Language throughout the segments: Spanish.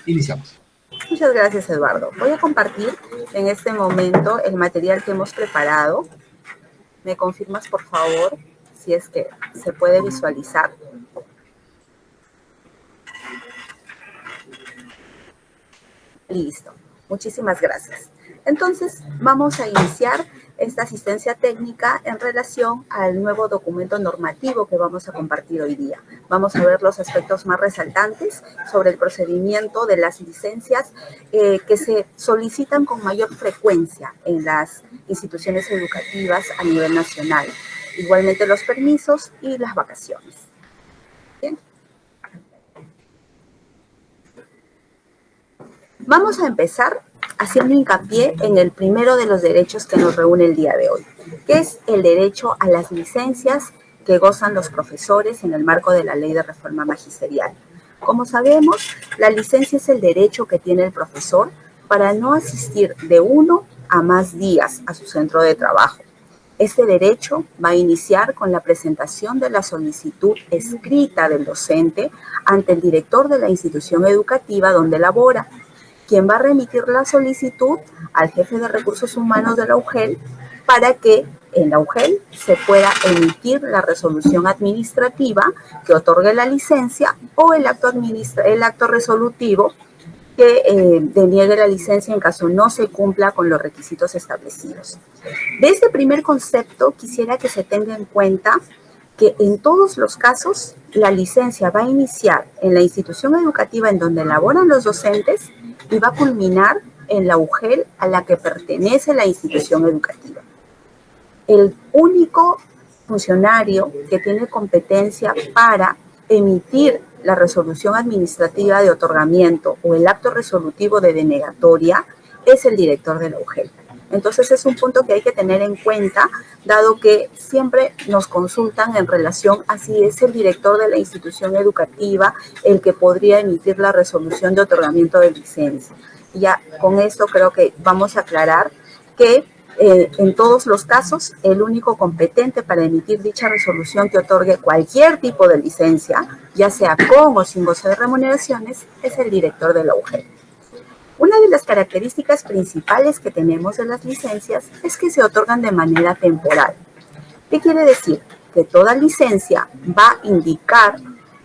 Iniciamos. Muchas gracias, Eduardo. Voy a compartir en este momento el material que hemos preparado. ¿Me confirmas, por favor, si es que se puede visualizar? Listo. Muchísimas gracias. Entonces, vamos a iniciar esta asistencia técnica en relación al nuevo documento normativo que vamos a compartir hoy día. Vamos a ver los aspectos más resaltantes sobre el procedimiento de las licencias que se solicitan con mayor frecuencia en las instituciones educativas a nivel nacional. Igualmente los permisos y las vacaciones. Bien. Vamos a empezar haciendo hincapié en el primero de los derechos que nos reúne el día de hoy, que es el derecho a las licencias que gozan los profesores en el marco de la Ley de Reforma Magisterial. Como sabemos, la licencia es el derecho que tiene el profesor para no asistir de 1 a más días a su centro de trabajo. Este derecho va a iniciar con la presentación de la solicitud escrita del docente ante el director de la institución educativa donde labora, quien va a remitir la solicitud al jefe de recursos humanos de la UGEL para que en la UGEL se pueda emitir la resolución administrativa que otorgue la licencia o el acto resolutivo que deniegue la licencia en caso no se cumpla con los requisitos establecidos. De este primer concepto quisiera que se tenga en cuenta que en todos los casos la licencia va a iniciar en la institución educativa en donde laboran los docentes y va a culminar en la UGEL a la que pertenece la institución educativa. El único funcionario que tiene competencia para emitir la resolución administrativa de otorgamiento o el acto resolutivo de denegatoria es el director de la UGEL. Entonces es un punto que hay que tener en cuenta, dado que siempre nos consultan en relación a si es el director de la institución educativa el que podría emitir la resolución de otorgamiento de licencia. Ya con esto creo que vamos a aclarar que en todos los casos el único competente para emitir dicha resolución que otorgue cualquier tipo de licencia, ya sea con o sin goce de remuneraciones, es el director de la UGEL. Una de las características principales que tenemos de las licencias es que se otorgan de manera temporal. ¿Qué quiere decir? Que toda licencia va a indicar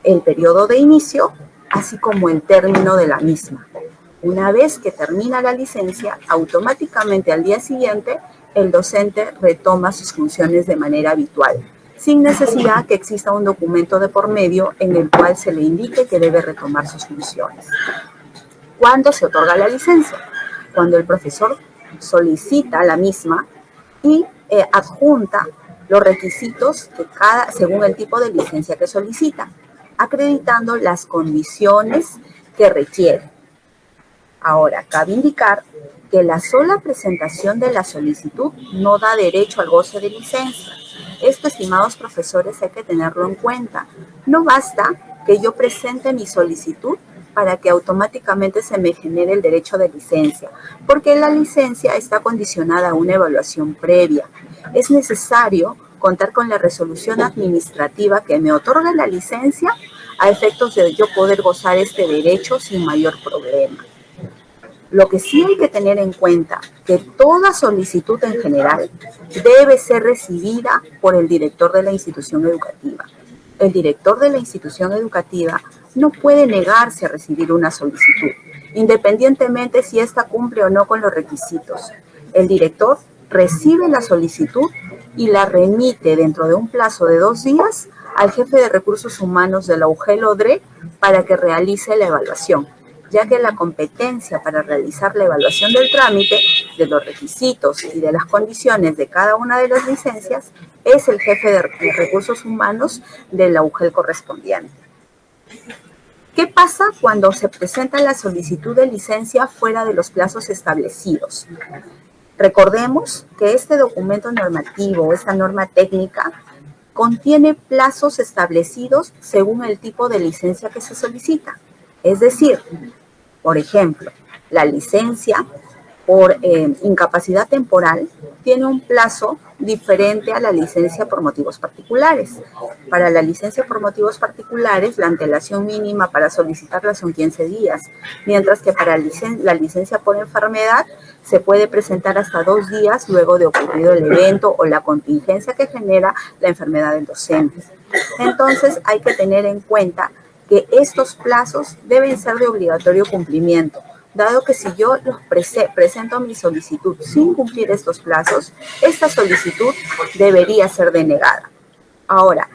el periodo de inicio, así como el término de la misma. Una vez que termina la licencia, automáticamente al día siguiente, el docente retoma sus funciones de manera habitual, sin necesidad que exista un documento de por medio en el cual se le indique que debe retomar sus funciones. ¿Cuándo se otorga la licencia? Cuando el profesor solicita la misma y adjunta los requisitos que según el tipo de licencia que solicita, acreditando las condiciones que requiere. Ahora, cabe indicar que la sola presentación de la solicitud no da derecho al goce de licencia. Esto, estimados profesores, hay que tenerlo en cuenta. No basta que yo presente mi solicitud para que automáticamente se me genere el derecho de licencia, porque la licencia está condicionada a una evaluación previa. Es necesario contar con la resolución administrativa que me otorga la licencia a efectos de yo poder gozar este derecho sin mayor problema. Lo que sí hay que tener en cuenta que toda solicitud en general debe ser recibida por el director de la institución educativa. El director de la institución educativa no puede negarse a recibir una solicitud, independientemente si ésta cumple o no con los requisitos. El director recibe la solicitud y la remite dentro de un plazo de 2 días al jefe de recursos humanos de la UGEL-ODRE para que realice la evaluación, ya que la competencia para realizar la evaluación del trámite, de los requisitos y de las condiciones de cada una de las licencias es el jefe de recursos humanos de la UGEL correspondiente. ¿Qué pasa cuando se presenta la solicitud de licencia fuera de los plazos establecidos? Recordemos que este documento normativo, esta norma técnica, contiene plazos establecidos según el tipo de licencia que se solicita. Es decir, por ejemplo, la licencia por incapacidad temporal tiene un plazo diferente a la licencia por motivos particulares. Para la licencia por motivos particulares, la antelación mínima para solicitarla son 15 días, mientras que para la licencia por enfermedad se puede presentar hasta 2 días luego de ocurrido el evento o la contingencia que genera la enfermedad del docente. Entonces, hay que tener en cuenta que estos plazos deben ser de obligatorio cumplimiento, dado que si yo presento mi solicitud sin cumplir estos plazos, esta solicitud debería ser denegada. Ahora,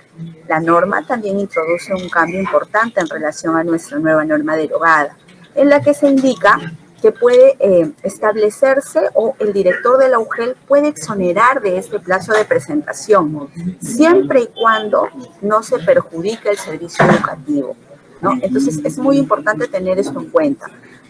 la norma también introduce un cambio importante en relación a nuestra nueva norma derogada, en la que se indica que puede establecerse o el director de la UGEL puede exonerar de este plazo de presentación, siempre y cuando no se perjudique el servicio educativo, ¿no? Entonces, es muy importante tener esto en cuenta.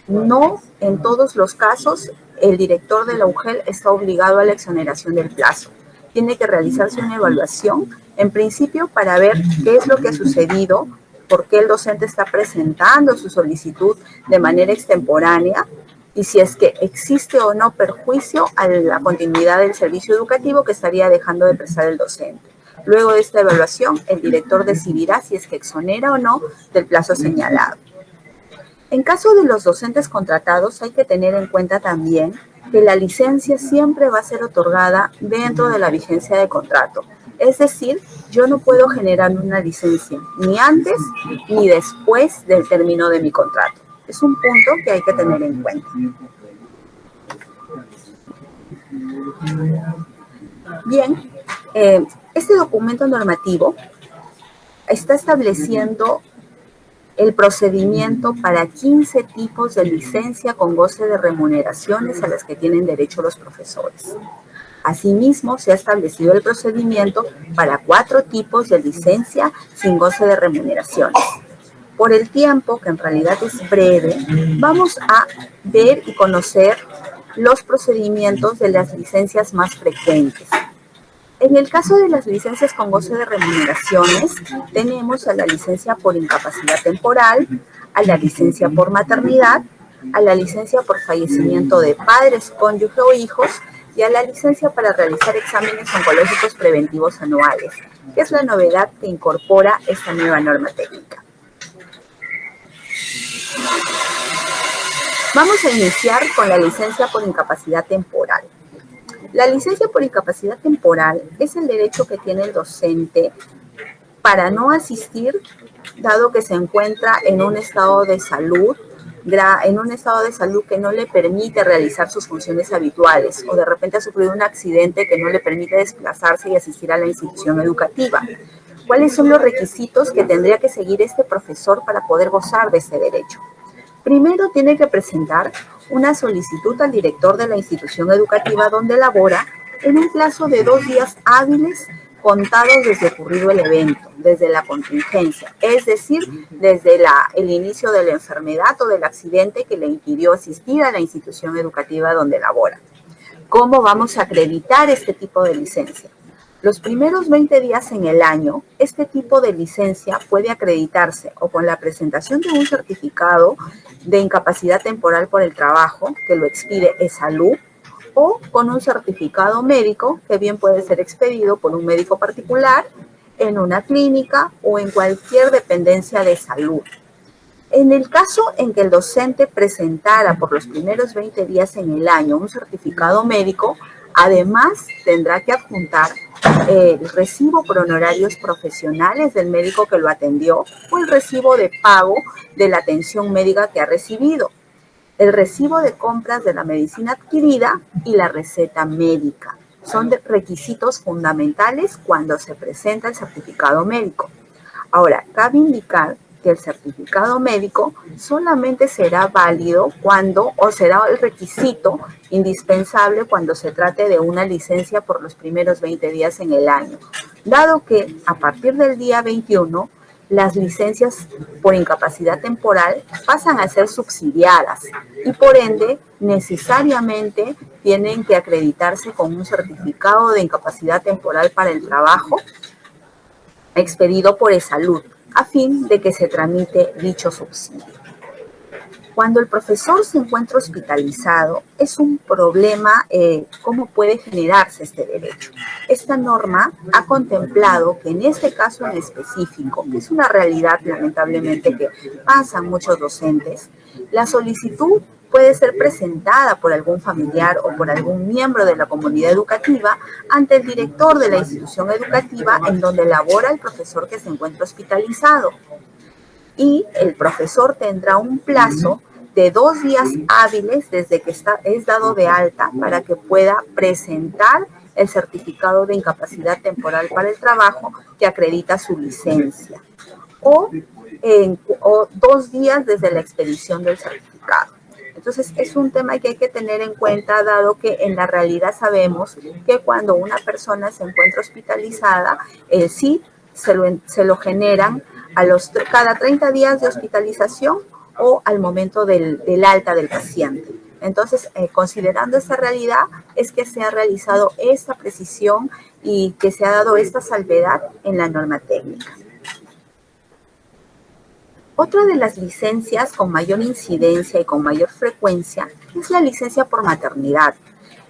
No en todos los casos el director de la UGEL está obligado a la exoneración del plazo. Tiene que realizarse una evaluación, en principio, para ver qué es lo que ha sucedido, por qué el docente está presentando su solicitud de manera extemporánea y si es que existe o no perjuicio a la continuidad del servicio educativo que estaría dejando de prestar el docente. Luego de esta evaluación, el director decidirá si es que exonera o no del plazo señalado. En caso de los docentes contratados, hay que tener en cuenta también que la licencia siempre va a ser otorgada dentro de la vigencia de contrato. Es decir, yo no puedo generar una licencia ni antes ni después del término de mi contrato. Es un punto que hay que tener en cuenta. Bien, este documento normativo está estableciendo el procedimiento para 15 tipos de licencia con goce de remuneraciones a las que tienen derecho los profesores. Asimismo, se ha establecido el procedimiento para 4 tipos de licencia sin goce de remuneraciones. Por el tiempo, que en realidad es breve, vamos a ver y conocer los procedimientos de las licencias más frecuentes. En el caso de las licencias con goce de remuneraciones, tenemos a la licencia por incapacidad temporal, a la licencia por maternidad, a la licencia por fallecimiento de padres, cónyuge o hijos, y a la licencia para realizar exámenes oncológicos preventivos anuales, que es la novedad que incorpora esta nueva norma técnica. Vamos a iniciar con la licencia por incapacidad temporal. La licencia por incapacidad temporal es el derecho que tiene el docente para no asistir, dado que se encuentra en un estado de salud que no le permite realizar sus funciones habituales, o de repente ha sufrido un accidente que no le permite desplazarse y asistir a la institución educativa. ¿Cuáles son los requisitos que tendría que seguir este profesor para poder gozar de ese derecho? Primero, tiene que presentar una solicitud al director de la institución educativa donde labora en un plazo de 2 días hábiles contados desde ocurrido el evento, desde la contingencia, es decir, desde el inicio de la enfermedad o del accidente que le impidió asistir a la institución educativa donde labora. ¿Cómo vamos a acreditar este tipo de licencia? Los primeros 20 días en el año, este tipo de licencia puede acreditarse o con la presentación de un certificado de incapacidad temporal por el trabajo, que lo expide ESALUD, o con un certificado médico, que bien puede ser expedido por un médico particular, en una clínica o en cualquier dependencia de salud. En el caso en que el docente presentara por los primeros 20 días en el año un certificado médico, además tendrá que adjuntar el recibo por honorarios profesionales del médico que lo atendió o el recibo de pago de la atención médica que ha recibido, el recibo de compras de la medicina adquirida y la receta médica. Son requisitos fundamentales cuando se presenta el certificado médico. Ahora, cabe indicar que el certificado médico solamente será válido o será el requisito indispensable cuando se trate de una licencia por los primeros 20 días en el año, dado que a partir del día 21 las licencias por incapacidad temporal pasan a ser subsidiadas y por ende necesariamente tienen que acreditarse con un certificado de incapacidad temporal para el trabajo expedido por ESALUD, a fin de que se tramite dicho subsidio. Cuando el profesor se encuentra hospitalizado, es un problema cómo puede generarse este derecho. Esta norma ha contemplado que en este caso en específico, que es una realidad lamentablemente que pasan muchos docentes, la solicitud puede ser presentada por algún familiar o por algún miembro de la comunidad educativa ante el director de la institución educativa en donde labora el profesor que se encuentra hospitalizado. Y el profesor tendrá un plazo de 2 días hábiles desde que es dado de alta para que pueda presentar el certificado de incapacidad temporal para el trabajo que acredita su licencia, o 2 días desde la expedición del certificado. Entonces, es un tema que hay que tener en cuenta, dado que en la realidad sabemos que cuando una persona se encuentra hospitalizada, sí se lo generan cada 30 días de hospitalización o al momento del alta del paciente. Entonces, considerando esta realidad, es que se ha realizado esta precisión y que se ha dado esta salvedad en la norma técnica. Otra de las licencias con mayor incidencia y con mayor frecuencia es la licencia por maternidad.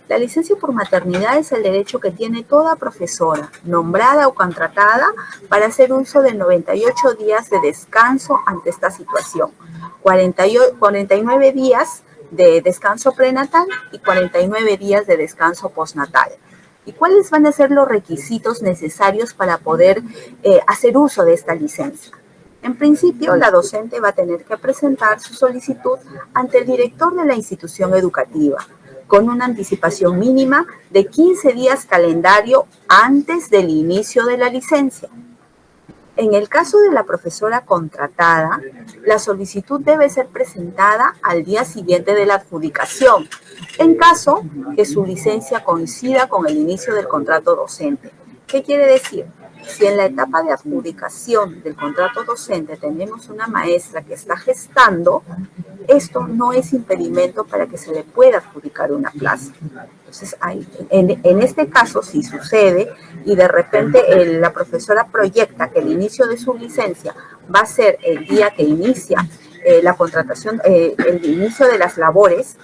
La licencia por maternidad es el derecho que tiene toda profesora, nombrada o contratada, para hacer uso de 98 días de descanso ante esta situación, 49 días de descanso prenatal y 49 días de descanso postnatal. ¿Y cuáles van a ser los requisitos necesarios para poder hacer uso de esta licencia? En principio, la docente va a tener que presentar su solicitud ante el director de la institución educativa, con una anticipación mínima de 15 días calendario antes del inicio de la licencia. En el caso de la profesora contratada, la solicitud debe ser presentada al día siguiente de la adjudicación, en caso que su licencia coincida con el inicio del contrato docente. ¿Qué quiere decir? Si en la etapa de adjudicación del contrato docente tenemos una maestra que está gestando, esto no es impedimento para que se le pueda adjudicar una plaza. Entonces, en este caso, si sucede y de repente la profesora proyecta que el inicio de su licencia va a ser el día que inicia la contratación, el inicio de las labores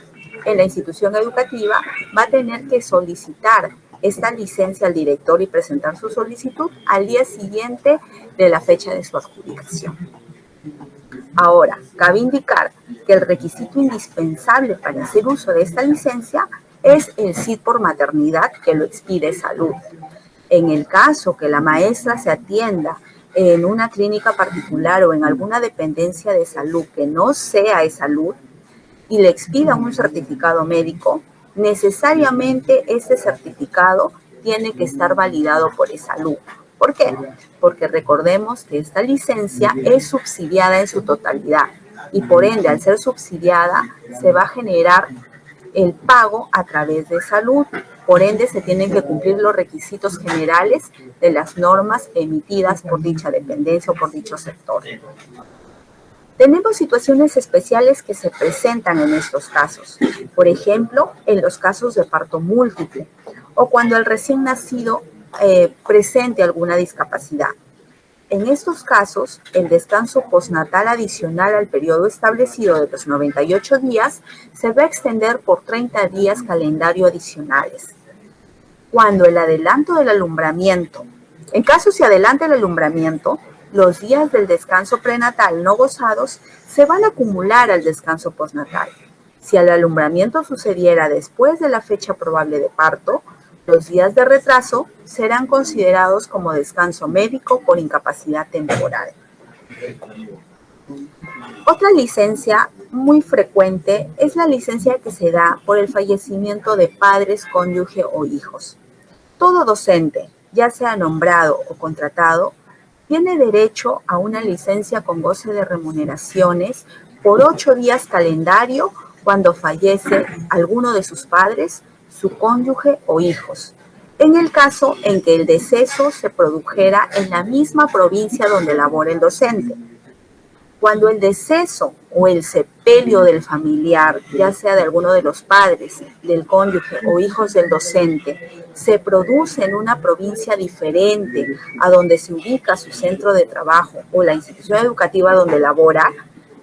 en la institución educativa, va a tener que solicitar esta licencia al director y presentar su solicitud al día siguiente de la fecha de su adjudicación. Ahora, cabe indicar que el requisito indispensable para hacer uso de esta licencia es el CID por maternidad que lo expide Salud. En el caso que la maestra se atienda en una clínica particular o en alguna dependencia de salud que no sea de Salud y le expida un certificado médico, necesariamente ese certificado tiene que estar validado por Salud. ¿Por qué? Porque recordemos que esta licencia es subsidiada en su totalidad y por ende, al ser subsidiada, se va a generar el pago a través de Salud. Por ende, se tienen que cumplir los requisitos generales de las normas emitidas por dicha dependencia o por dicho sector. Tenemos situaciones especiales que se presentan en estos casos. Por ejemplo, en los casos de parto múltiple o cuando el recién nacido presente alguna discapacidad. En estos casos, el descanso postnatal adicional al periodo establecido de los 98 días se va a extender por 30 días calendario adicionales. Cuando el adelanto del alumbramiento, en caso se adelante el alumbramiento, los días del descanso prenatal no gozados se van a acumular al descanso postnatal. Si el alumbramiento sucediera después de la fecha probable de parto, los días de retraso serán considerados como descanso médico por incapacidad temporal. Otra licencia muy frecuente es la licencia que se da por el fallecimiento de padres, cónyuge o hijos. Todo docente, ya sea nombrado o contratado, tiene derecho a una licencia con goce de remuneraciones por 8 días calendario cuando fallece alguno de sus padres, su cónyuge o hijos, en el caso en que el deceso se produjera en la misma provincia donde labora el docente. Cuando el deceso o el sepelio del familiar, ya sea de alguno de los padres, del cónyuge o hijos del docente, se produce en una provincia diferente a donde se ubica su centro de trabajo o la institución educativa donde labora,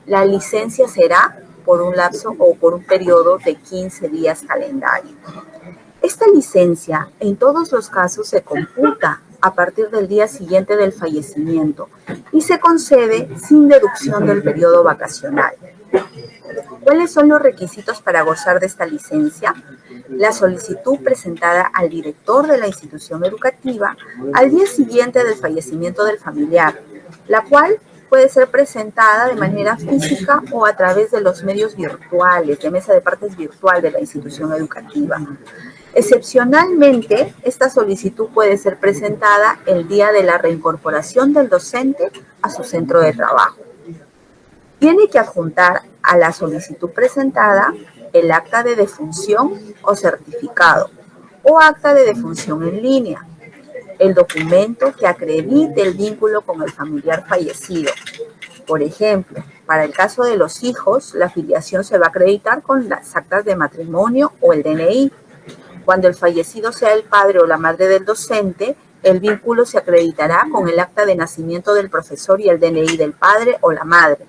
la licencia será por un lapso o por un periodo de 15 días calendario. Esta licencia en todos los casos se computa a partir del día siguiente del fallecimiento y se concede sin deducción del periodo vacacional. ¿Cuáles son los requisitos para gozar de esta licencia? La solicitud presentada al director de la institución educativa al día siguiente del fallecimiento del familiar, la cual puede ser presentada de manera física o a través de los medios virtuales, de mesa de partes virtual de la institución educativa. Excepcionalmente, esta solicitud puede ser presentada el día de la reincorporación del docente a su centro de trabajo. Tiene que adjuntar a la solicitud presentada el acta de defunción o certificado o acta de defunción en línea, el documento que acredite el vínculo con el familiar fallecido. Por ejemplo, para el caso de los hijos, la filiación se va a acreditar con las actas de matrimonio o el DNI. Cuando el fallecido sea el padre o la madre del docente, el vínculo se acreditará con el acta de nacimiento del profesor y el DNI del padre o la madre.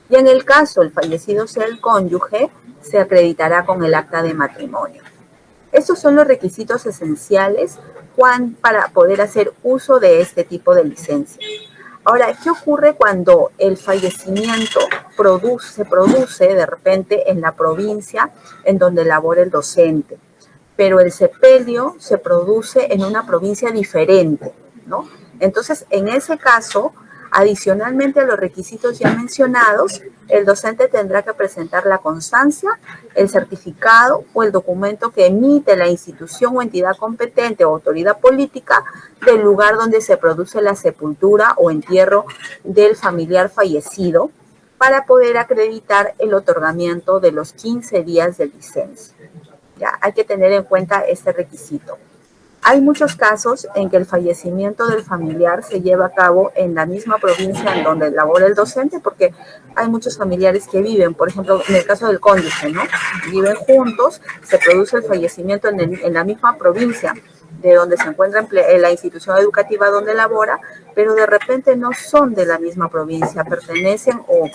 Y en el caso el fallecido sea el cónyuge, se acreditará con el acta de matrimonio. Estos son los requisitos esenciales para poder hacer uso de este tipo de licencia. Ahora, ¿qué ocurre cuando el fallecimiento se produce de repente en la provincia en donde labora el docente, pero el sepelio se produce en una provincia diferente, ¿no? Entonces, en ese caso, adicionalmente a los requisitos ya mencionados, el docente tendrá que presentar la constancia, el certificado o el documento que emite la institución o entidad competente o autoridad política del lugar donde se produce la sepultura o entierro del familiar fallecido para poder acreditar el otorgamiento de los 15 días de licencia. Ya, hay que tener en cuenta este requisito. Hay muchos casos en que el fallecimiento del familiar se lleva a cabo en la misma provincia en donde labora el docente, porque hay muchos familiares que viven, por ejemplo, en el caso del cónyuge, ¿no? Viven juntos, se produce el fallecimiento en la misma provincia de donde se encuentra la institución educativa donde labora, pero de repente no son de la misma provincia, pertenecen o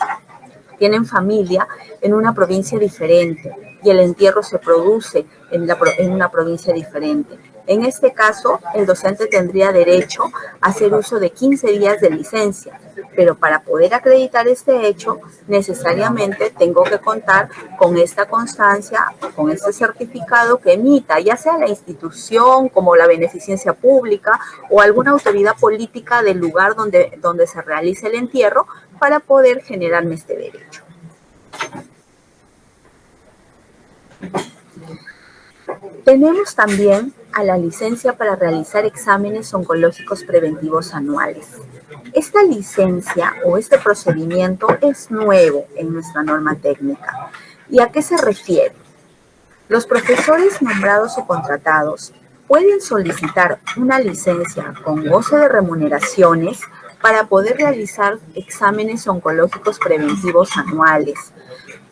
tienen familia en una provincia diferente y el entierro se produce en una provincia diferente. En este caso, el docente tendría derecho a hacer uso de 15 días de licencia, pero para poder acreditar este hecho, necesariamente tengo que contar con esta constancia, con este certificado que emita, ya sea la institución, como la beneficencia pública o alguna autoridad política del lugar donde se realice el entierro, para poder generarme este derecho. Tenemos también a la licencia para realizar exámenes oncológicos preventivos anuales. Esta licencia o este procedimiento es nuevo en nuestra norma técnica. ¿Y a qué se refiere? Los profesores nombrados o contratados pueden solicitar una licencia con goce de remuneraciones para poder realizar exámenes oncológicos preventivos anuales,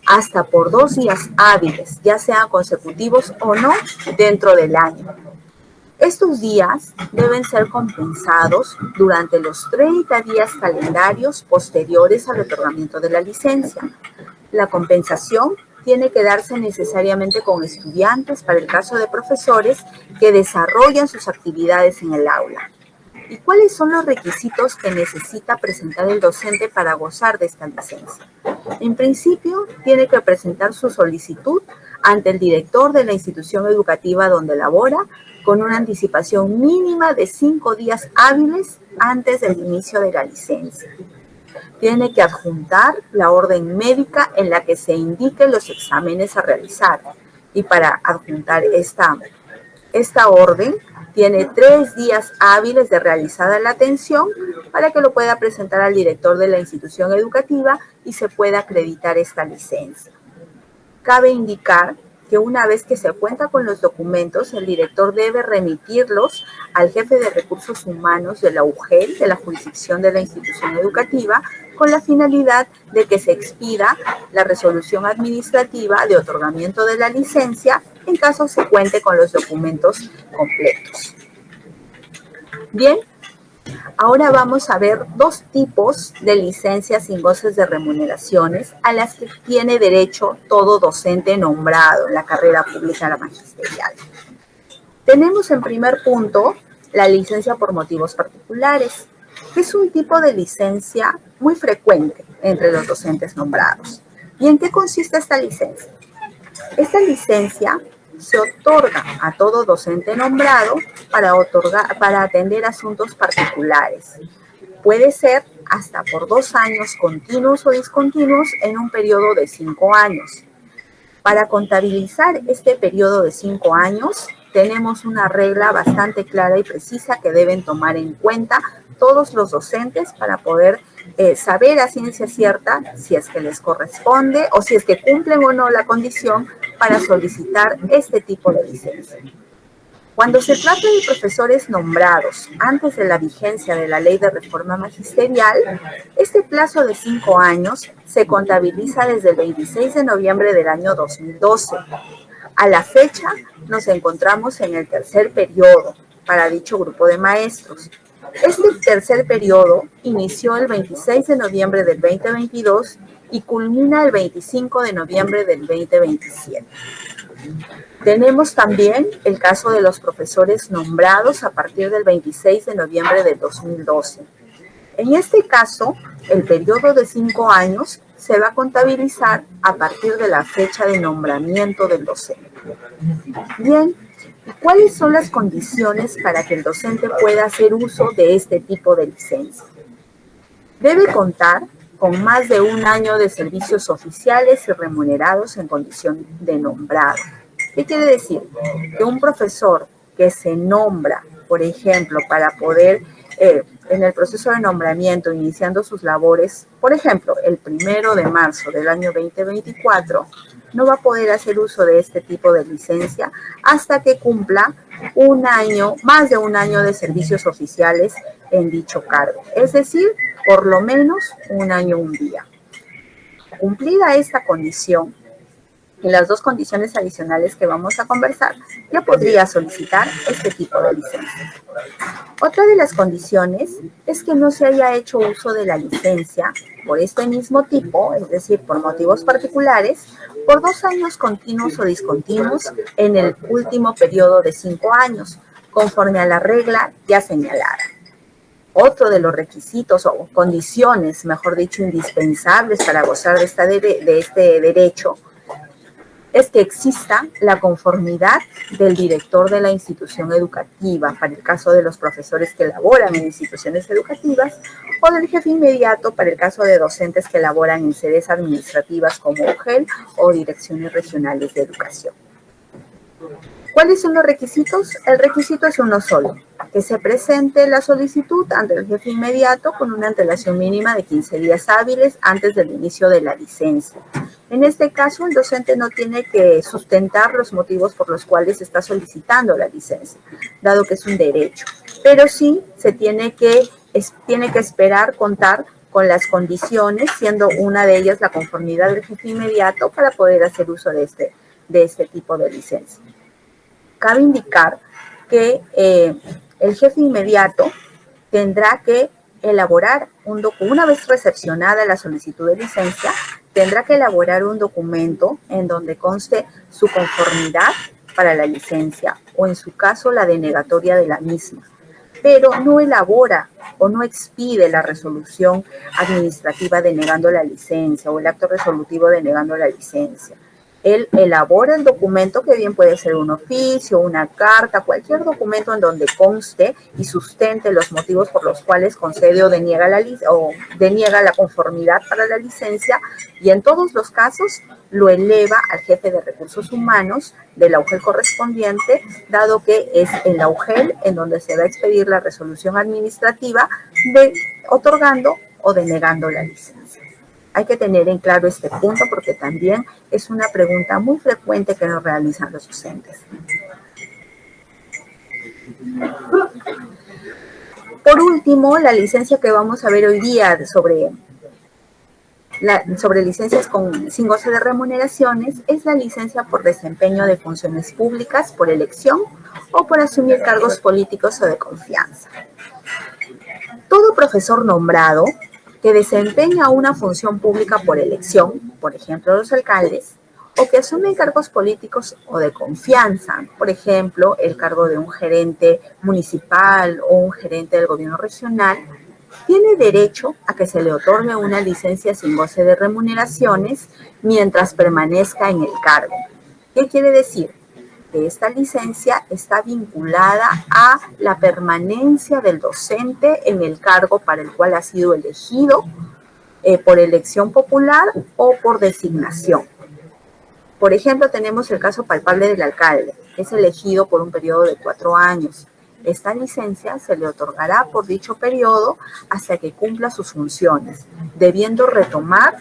hasta por 2 días hábiles, ya sean consecutivos o no, dentro del año. Estos días deben ser compensados durante los 30 días calendarios posteriores al otorgamiento de la licencia. La compensación tiene que darse necesariamente con estudiantes para el caso de profesores que desarrollan sus actividades en el aula. ¿Y cuáles son los requisitos que necesita presentar el docente para gozar de esta licencia? En principio, tiene que presentar su solicitud ante el director de la institución educativa donde labora, con una anticipación mínima de 5 días hábiles antes del inicio de la licencia. Tiene que adjuntar la orden médica en la que se indiquen los exámenes a realizar. Y para adjuntar esta orden, tiene 3 días hábiles de realizada la atención para que lo pueda presentar al director de la institución educativa y se pueda acreditar esta licencia. Cabe indicar que una vez que se cuenta con los documentos, el director debe remitirlos al jefe de recursos humanos de la UGEL, de la jurisdicción de la institución educativa, con la finalidad de que se expida la resolución administrativa de otorgamiento de la licencia en caso se cuente con los documentos completos. Bien, Ahora vamos a ver dos tipos de licencias sin goces de remuneraciones a las que tiene derecho todo docente nombrado en la carrera pública magisterial. Tenemos en primer punto la licencia por motivos particulares, que es un tipo de licencia muy frecuente entre los docentes nombrados. ¿Y en qué consiste esta licencia? Esta licencia se otorga a todo docente nombrado para atender asuntos particulares. Puede ser hasta por 2 años continuos o discontinuos en un periodo de 5 años. Para contabilizar este periodo de 5 años, tenemos una regla bastante clara y precisa que deben tomar en cuenta todos los docentes para poder saber a ciencia cierta si es que les corresponde o si es que cumplen o no la condición para solicitar este tipo de licencia. Cuando se trata de profesores nombrados antes de la vigencia de la Ley de Reforma Magisterial, este plazo de 5 años se contabiliza desde el 26 de noviembre del año 2012. A la fecha nos encontramos en el tercer periodo para dicho grupo de maestros. Este tercer periodo inició el 26 de noviembre del 2022 y culmina el 25 de noviembre del 2027. Tenemos también el caso de los profesores nombrados a partir del 26 de noviembre del 2012. En este caso, el periodo de 5 años se va a contabilizar a partir de la fecha de nombramiento del docente. Bien, ¿y cuáles son las condiciones para que el docente pueda hacer uso de este tipo de licencia? Debe contar con más de 1 año de servicios oficiales y remunerados en condición de nombrado. ¿Qué quiere decir? Que un profesor que se nombra, por ejemplo, para poder, en el proceso de nombramiento, iniciando sus labores, por ejemplo, el 1 de marzo del año 2024, no va a poder hacer uso de este tipo de licencia hasta que cumpla 1 año, más de 1 año de servicios oficiales en dicho cargo. Es decir, por lo menos 1 año, 1 día. Cumplida esta condición, y las 2 condiciones adicionales que vamos a conversar, ya podría solicitar este tipo de licencia. Otra de las condiciones es que no se haya hecho uso de la licencia por este mismo tipo, es decir, por motivos particulares, por 2 años continuos o discontinuos en el último periodo de 5 años, conforme a la regla ya señalada. Otro de los requisitos o condiciones, mejor dicho, indispensables para gozar de este derecho es que exista la conformidad del director de la institución educativa, para el caso de los profesores que laboran en instituciones educativas, o del jefe inmediato para el caso de docentes que laboran en sedes administrativas como UGEL o direcciones regionales de educación. ¿Cuáles son los requisitos? El requisito es uno solo, que se presente la solicitud ante el jefe inmediato con una antelación mínima de 15 días hábiles antes del inicio de la licencia. En este caso, el docente no tiene que sustentar los motivos por los cuales está solicitando la licencia, dado que es un derecho, pero sí se tiene que esperar contar con las condiciones, siendo una de ellas la conformidad del jefe inmediato para poder hacer uso de este tipo de licencia. Cabe indicar que el jefe inmediato tendrá que elaborar una vez recepcionada la solicitud de licencia, tendrá que elaborar un documento en donde conste su conformidad para la licencia o en su caso la denegatoria de la misma, pero no elabora o no expide la resolución administrativa denegando la licencia o el acto resolutivo denegando la licencia. Él elabora el documento, que bien puede ser un oficio, una carta, cualquier documento en donde conste y sustente los motivos por los cuales concede o deniega la conformidad para la licencia, y en todos los casos lo eleva al jefe de recursos humanos de la UGEL correspondiente, dado que es en la UGEL en donde se va a expedir la resolución administrativa otorgando o denegando la licencia. Hay que tener en claro este punto porque también es una pregunta muy frecuente que nos realizan los docentes. Por último, la licencia que vamos a ver hoy día sobre licencias sin goce de remuneraciones es la licencia por desempeño de funciones públicas, por elección o por asumir cargos políticos o de confianza. Todo profesor nombrado que desempeña una función pública por elección, por ejemplo los alcaldes, o que asume cargos políticos o de confianza, por ejemplo el cargo de un gerente municipal o un gerente del gobierno regional, tiene derecho a que se le otorgue una licencia sin goce de remuneraciones mientras permanezca en el cargo. ¿Qué quiere decir? Que esta licencia está vinculada a la permanencia del docente en el cargo para el cual ha sido elegido por elección popular o por designación. Por ejemplo, tenemos el caso palpable del alcalde, que es elegido por un periodo de 4 años. Esta licencia se le otorgará por dicho periodo hasta que cumpla sus funciones, debiendo retomar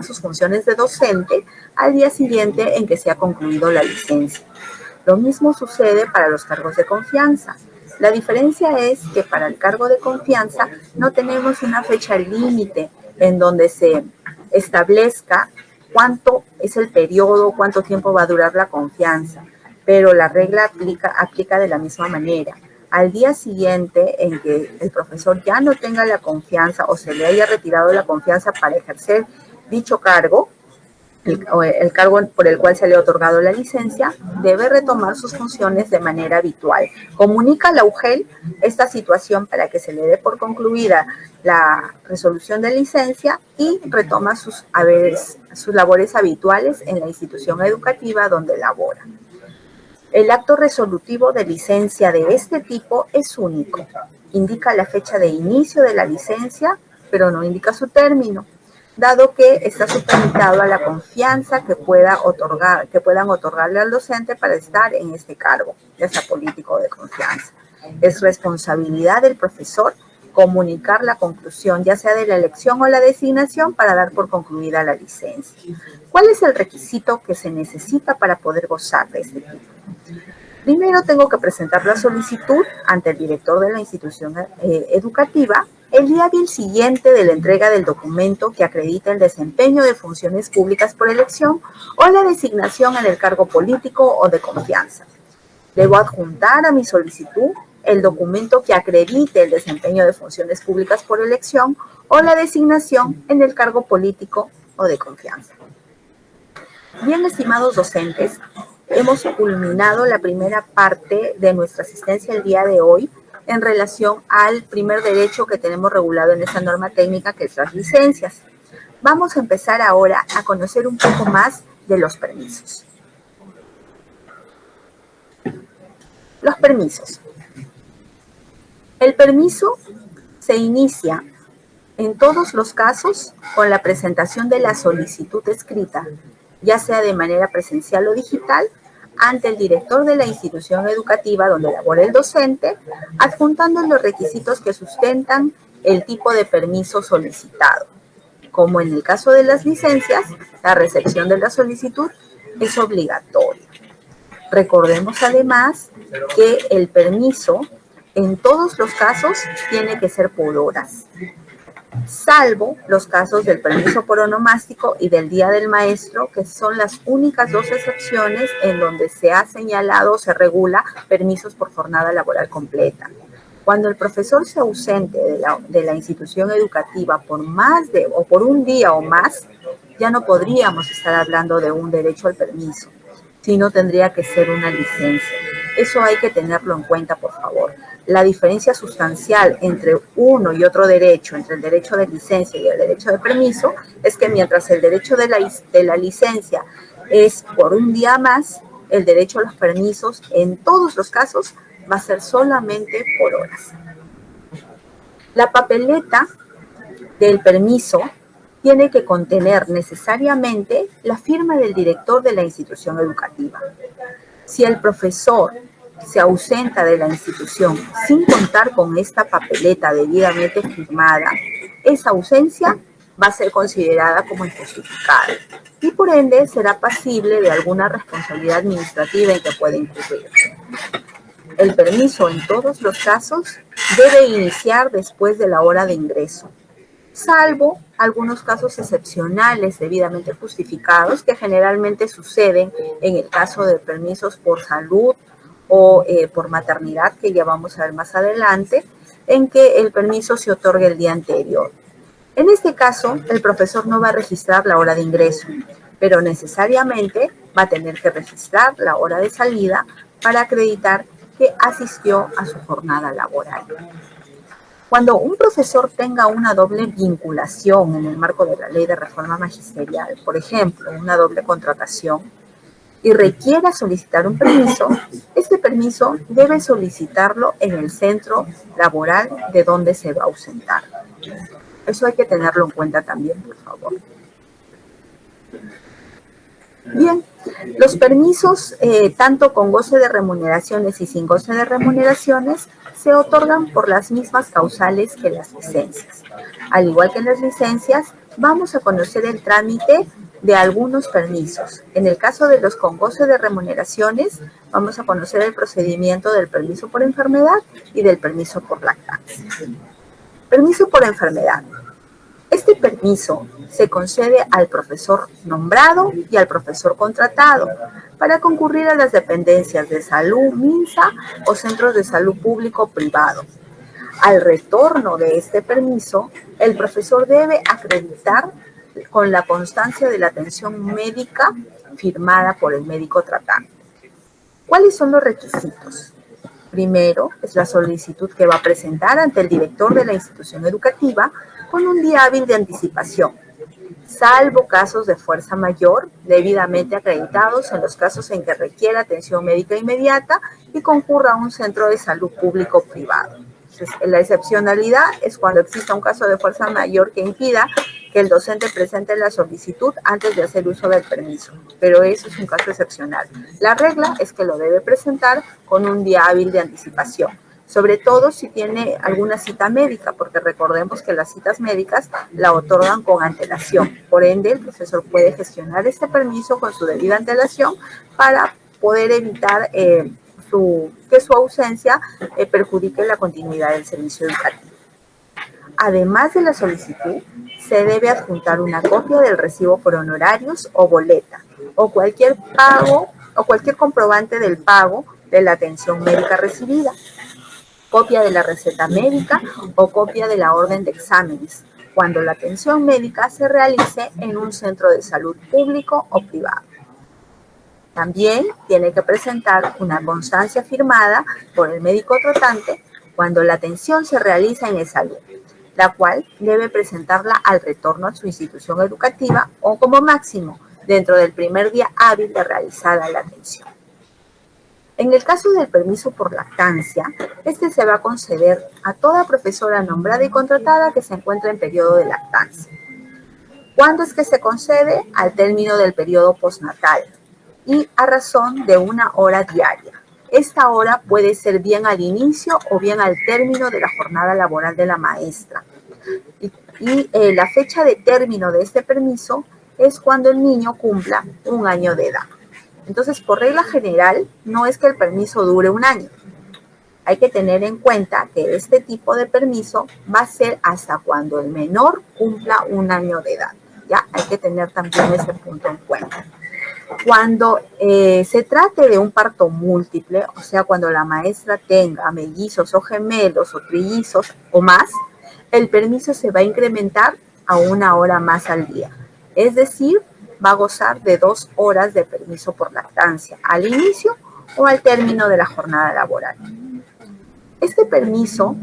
sus funciones de docente al día siguiente en que se ha concluido la licencia. Lo mismo sucede para los cargos de confianza. La diferencia es que para el cargo de confianza no tenemos una fecha límite en donde se establezca cuánto es el periodo, cuánto tiempo va a durar la confianza, pero la regla aplica de la misma manera. Al día siguiente en que el profesor ya no tenga la confianza o se le haya retirado la confianza para ejercer dicho cargo, el cargo por el cual se le ha otorgado la licencia, debe retomar sus funciones de manera habitual. Comunica a la UGEL esta situación para que se le dé por concluida la resolución de licencia y retoma sus labores habituales en la institución educativa donde labora. El acto resolutivo de licencia de este tipo es único. Indica la fecha de inicio de la licencia, pero no indica su término, dado que está supeditado a la confianza que puedan otorgarle al docente para estar en este cargo, ya sea político o de confianza. Es responsabilidad del profesor comunicar la conclusión, ya sea de la elección o la designación, para dar por concluida la licencia. ¿Cuál es el requisito que se necesita para poder gozar de este tipo? Primero tengo que presentar la solicitud ante el director de la institución educativa el día hábil siguiente de la entrega del documento que acredita el desempeño de funciones públicas por elección o la designación en el cargo político o de confianza. Debo adjuntar a mi solicitud el documento que acredite el desempeño de funciones públicas por elección o la designación en el cargo político o de confianza. Bien, estimados docentes, hemos culminado la primera parte de nuestra asistencia el día de hoy en relación al primer derecho que tenemos regulado en esta norma técnica, que es las licencias. Vamos a empezar ahora a conocer un poco más de los permisos. Los permisos. El permiso se inicia en todos los casos con la presentación de la solicitud escrita, ya sea de manera presencial o digital, ante el director de la institución educativa donde labora el docente, adjuntando los requisitos que sustentan el tipo de permiso solicitado. Como en el caso de las licencias, la recepción de la solicitud es obligatoria. Recordemos además que el permiso en todos los casos tiene que ser por horas, salvo los casos del permiso por onomástico y del Día del Maestro, que son las únicas dos excepciones en donde se ha señalado o se regula permisos por jornada laboral completa. Cuando el profesor se ausente de la institución educativa por un día o más, ya no podríamos estar hablando de un derecho al permiso, sino tendría que ser una licencia. Eso hay que tenerlo en cuenta, por favor. La diferencia sustancial entre uno y otro derecho, entre el derecho de licencia y el derecho de permiso, es que mientras el derecho de la licencia es por un día más, el derecho a los permisos en todos los casos va a ser solamente por horas. La papeleta del permiso tiene que contener necesariamente la firma del director de la institución educativa. Si el profesor se ausenta de la institución sin contar con esta papeleta debidamente firmada, esa ausencia va a ser considerada como injustificada y por ende será pasible de alguna responsabilidad administrativa en que puede incurrir. El permiso en todos los casos debe iniciar después de la hora de ingreso, salvo algunos casos excepcionales debidamente justificados que generalmente suceden en el caso de permisos por salud o por maternidad, que ya vamos a ver más adelante, en que el permiso se otorgue el día anterior. En este caso, el profesor no va a registrar la hora de ingreso, pero necesariamente va a tener que registrar la hora de salida para acreditar que asistió a su jornada laboral. Cuando un profesor tenga una doble vinculación en el marco de la Ley de Reforma Magisterial, por ejemplo, una doble contratación, y requiera solicitar un permiso, este permiso debe solicitarlo en el centro laboral de donde se va a ausentar. Eso hay que tenerlo en cuenta también, por favor. Bien, los permisos, tanto con goce de remuneraciones y sin goce de remuneraciones, se otorgan por las mismas causales que las licencias. Al igual que en las licencias, vamos a conocer el trámite de algunos permisos. En el caso de los con goce de remuneraciones, vamos a conocer el procedimiento del permiso por enfermedad y del permiso por lactancia. Permiso por enfermedad. Este permiso se concede al profesor nombrado y al profesor contratado para concurrir a las dependencias de salud, MINSA o centros de salud público o privado. Al retorno de este permiso, el profesor debe acreditar con la constancia de la atención médica firmada por el médico tratante. ¿Cuáles son los requisitos? Primero, es la solicitud que va a presentar ante el director de la institución educativa con un día hábil de anticipación, salvo casos de fuerza mayor debidamente acreditados en los casos en que requiera atención médica inmediata y concurra a un centro de salud público o privado. Entonces, la excepcionalidad es cuando exista un caso de fuerza mayor que impida que el docente presente la solicitud antes de hacer uso del permiso, pero eso es un caso excepcional. La regla es que lo debe presentar con un día hábil de anticipación, sobre todo si tiene alguna cita médica, porque recordemos que las citas médicas la otorgan con antelación. Por ende, el profesor puede gestionar este permiso con su debida antelación para poder evitar que su ausencia perjudique la continuidad del servicio educativo. Además de la solicitud, se debe adjuntar una copia del recibo por honorarios o boleta, o cualquier pago, o cualquier comprobante del pago de la atención médica recibida, copia de la receta médica o copia de la orden de exámenes, cuando la atención médica se realice en un centro de salud público o privado. También tiene que presentar una constancia firmada por el médico tratante cuando la atención se realiza en el salud, la cual debe presentarla al retorno a su institución educativa o como máximo dentro del primer día hábil de realizada la atención. En el caso del permiso por lactancia, este se va a conceder a toda profesora nombrada y contratada que se encuentre en periodo de lactancia. ¿Cuándo es que se concede? Al término del periodo postnatal y a razón de 1 hora diaria. Esta hora puede ser bien al inicio o bien al término de la jornada laboral de la maestra. La fecha de término de este permiso es cuando el niño cumpla 1 año de edad. Entonces, por regla general, no es que el permiso dure 1 año. Hay que tener en cuenta que este tipo de permiso va a ser hasta cuando el menor cumpla 1 año de edad. Ya hay que tener también ese punto en cuenta. Cuando se trate de un parto múltiple, o sea, cuando la maestra tenga mellizos o gemelos o trillizos o más, el permiso se va a incrementar a 1 hora más al día. Es decir, va a gozar de 2 horas de permiso por lactancia, al inicio o al término de la jornada laboral. Este permiso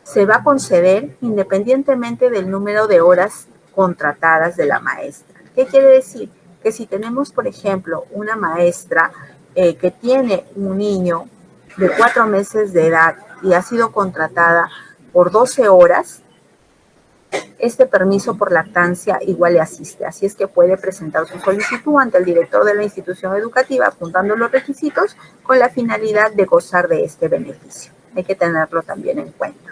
se va a conceder independientemente del número de horas contratadas de la maestra. ¿Qué quiere decir? Que si tenemos, por ejemplo, una maestra que tiene un niño de 4 meses de edad y ha sido contratada por 12 horas, este permiso por lactancia igual le asiste. Así es que puede presentar su solicitud ante el director de la institución educativa, adjuntando los requisitos con la finalidad de gozar de este beneficio. Hay que tenerlo también en cuenta.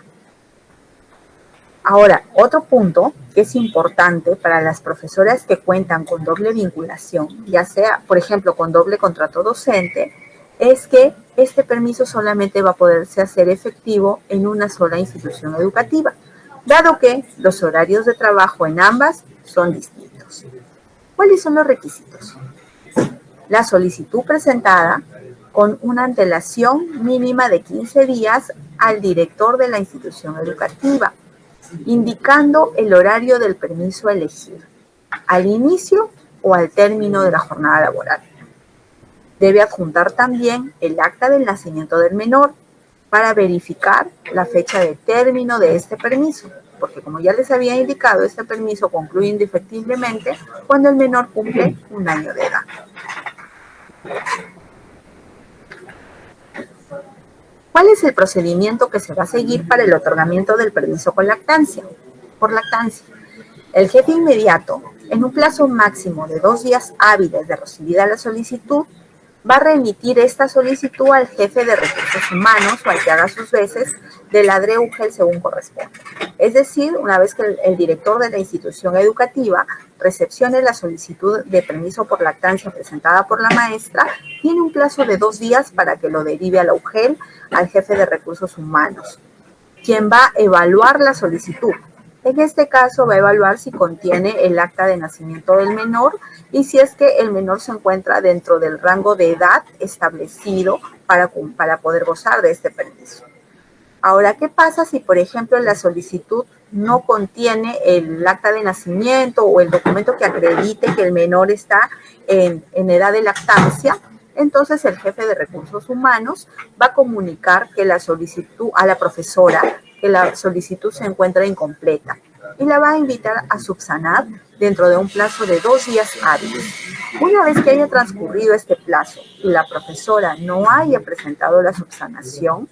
Ahora, otro punto que es importante para las profesoras que cuentan con doble vinculación, ya sea, por ejemplo, con doble contrato docente, es que este permiso solamente va a poderse hacer efectivo en una sola institución educativa, dado que los horarios de trabajo en ambas son distintos. ¿Cuáles son los requisitos? La solicitud presentada con una antelación mínima de 15 días al director de la institución educativa, indicando el horario del permiso a elegir, al inicio o al término de la jornada laboral. Debe adjuntar también el acta del nacimiento del menor para verificar la fecha de término de este permiso, porque como ya les había indicado, este permiso concluye indefectiblemente cuando el menor cumple 1 año de edad. ¿Cuál es el procedimiento que se va a seguir para el otorgamiento del permiso por lactancia? El jefe inmediato, en un plazo máximo de 2 días hábiles de recibida la solicitud, va a remitir esta solicitud al jefe de recursos humanos o al que haga sus veces de la DREUGEL según corresponda. Es decir, una vez que el director de la institución educativa recepcione la solicitud de permiso por lactancia presentada por la maestra, tiene un plazo de 2 días para que lo derive a la UGEL, al jefe de recursos humanos, quien va a evaluar la solicitud. En este caso va a evaluar si contiene el acta de nacimiento del menor y si es que el menor se encuentra dentro del rango de edad establecido para poder gozar de este permiso. Ahora, ¿qué pasa si, por ejemplo, la solicitud no contiene el acta de nacimiento o el documento que acredite que el menor está en edad de lactancia? Entonces, el jefe de recursos humanos va a comunicar que la solicitud a la profesora, que la solicitud se encuentra incompleta y la va a invitar a subsanar dentro de un plazo de 2 días hábiles. Una vez que haya transcurrido este plazo y la profesora no haya presentado la subsanación,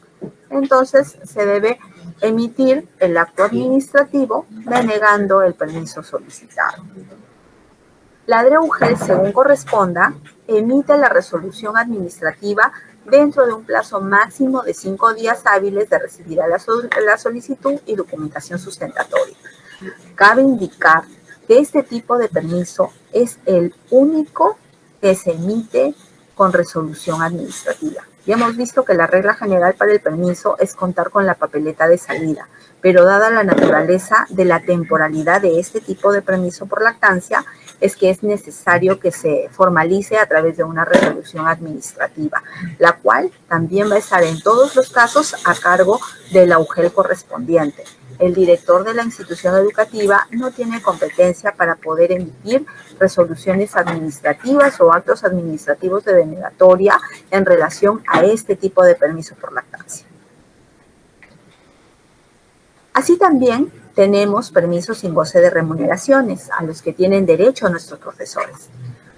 entonces se debe emitir el acto administrativo denegando el permiso solicitado. La DREUGEL, según corresponda, emite la resolución administrativa dentro de un plazo máximo de 5 días hábiles de recibida la solicitud y documentación sustentatoria. Cabe indicar que este tipo de permiso es el único que se emite con resolución administrativa. Ya hemos visto que la regla general para el permiso es contar con la papeleta de salida, pero dada la naturaleza de la temporalidad de este tipo de permiso por lactancia, es que es necesario que se formalice a través de una resolución administrativa, la cual también va a estar en todos los casos a cargo de la UGEL correspondiente. El director de la institución educativa no tiene competencia para poder emitir resoluciones administrativas o actos administrativos de denegatoria en relación a este tipo de permiso por lactancia. Así también tenemos permisos sin goce de remuneraciones, a los que tienen derecho nuestros profesores.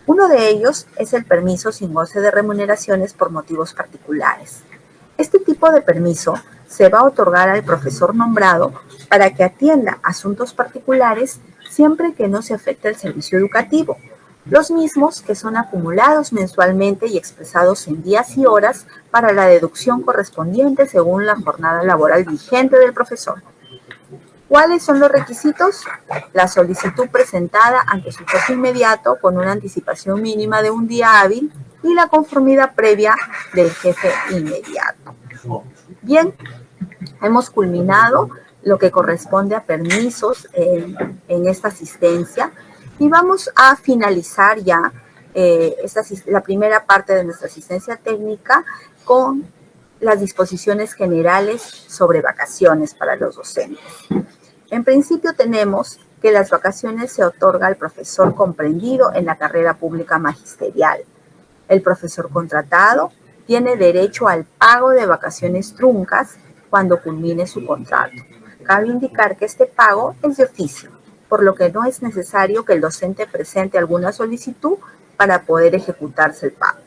Uno de ellos es el permiso sin goce de remuneraciones por motivos particulares. Este tipo de permiso se va a otorgar al profesor nombrado para que atienda asuntos particulares siempre que no se afecte el servicio educativo, los mismos que son acumulados mensualmente y expresados en días y horas para la deducción correspondiente según la jornada laboral vigente del profesor. ¿Cuáles son los requisitos? La solicitud presentada ante su jefe inmediato con una anticipación mínima de 1 día hábil y la conformidad previa del jefe inmediato. Bien, hemos culminado lo que corresponde a permisos en esta asistencia y vamos a finalizar ya la primera parte de nuestra asistencia técnica con las disposiciones generales sobre vacaciones para los docentes. En principio tenemos que las vacaciones se otorga al profesor comprendido en la carrera pública magisterial. El profesor contratado tiene derecho al pago de vacaciones truncas cuando culmine su contrato. Cabe indicar que este pago es de oficio, por lo que no es necesario que el docente presente alguna solicitud para poder ejecutarse el pago.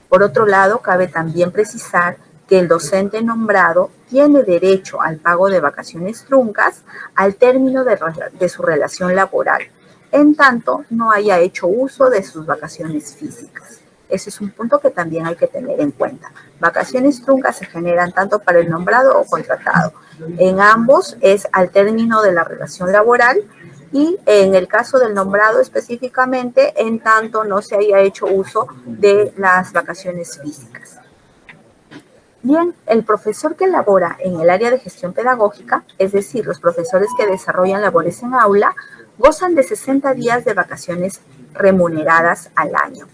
Por otro lado, cabe también precisar que el docente nombrado tiene derecho al pago de vacaciones truncas al término de su relación laboral, en tanto no haya hecho uso de sus vacaciones físicas. Ese es un punto que también hay que tener en cuenta. Vacaciones truncas se generan tanto para el nombrado o contratado. En ambos es al término de la relación laboral y en el caso del nombrado específicamente, en tanto no se haya hecho uso de las vacaciones físicas. Bien, el profesor que labora en el área de gestión pedagógica, es decir, los profesores que desarrollan labores en aula, gozan de 60 días de vacaciones remuneradas al año.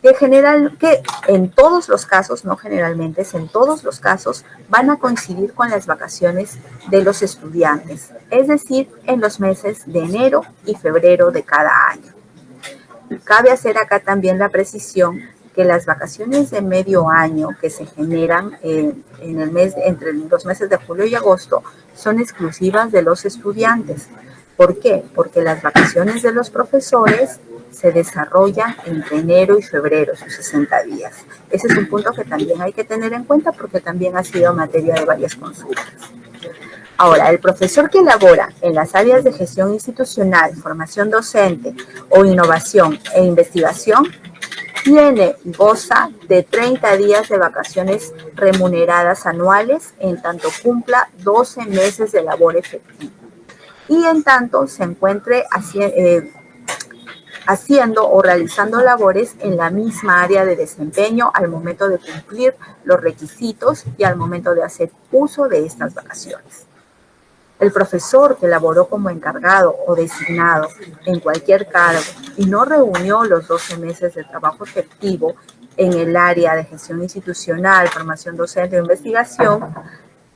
que en todos los casos, no generalmente, es en todos los casos, van a coincidir con las vacaciones de los estudiantes, es decir, en los meses de enero y febrero de cada año. Cabe hacer acá también la precisión que las vacaciones de medio año que se generan entre los meses de julio y agosto son exclusivas de los estudiantes. ¿Por qué? Porque las vacaciones de los profesores se desarrollan entre enero y febrero, sus 60 días. Ese es un punto que también hay que tener en cuenta porque también ha sido materia de varias consultas. Ahora, el profesor que elabora en las áreas de gestión institucional, formación docente o innovación e investigación goza de 30 días de vacaciones remuneradas anuales en tanto cumpla 12 meses de labor efectiva y en tanto se encuentre haciendo o realizando labores en la misma área de desempeño al momento de cumplir los requisitos y al momento de hacer uso de estas vacaciones. El profesor que laboró como encargado o designado en cualquier cargo y no reunió los 12 meses de trabajo efectivo en el área de gestión institucional, formación docente o investigación,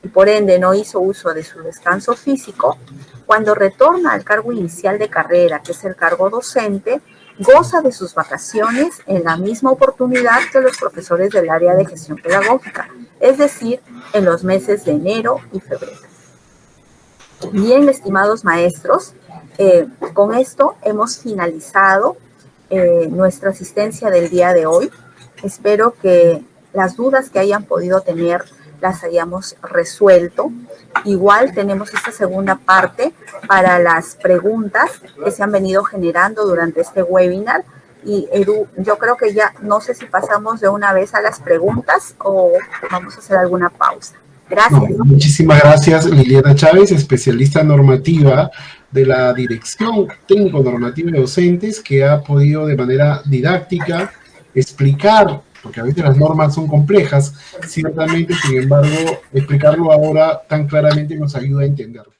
y por ende no hizo uso de su descanso físico, cuando retorna al cargo inicial de carrera, que es el cargo docente, goza de sus vacaciones en la misma oportunidad que los profesores del área de gestión pedagógica, es decir, en los meses de enero y febrero. Bien, estimados maestros, con esto hemos finalizado nuestra asistencia del día de hoy. Espero que las dudas que hayan podido tener las hayamos resuelto. Igual tenemos esta segunda parte para las preguntas que se han venido generando durante este webinar. Y Edu, yo creo que ya no sé si pasamos de una vez a las preguntas o vamos a hacer alguna pausa. Gracias. No, muchísimas gracias, Liliana Chávez, especialista normativa de la Dirección Técnico-Normativa de Docentes, que ha podido de manera didáctica explicar, porque a veces las normas son complejas, ciertamente, sin embargo, explicarlo ahora tan claramente nos ayuda a entender.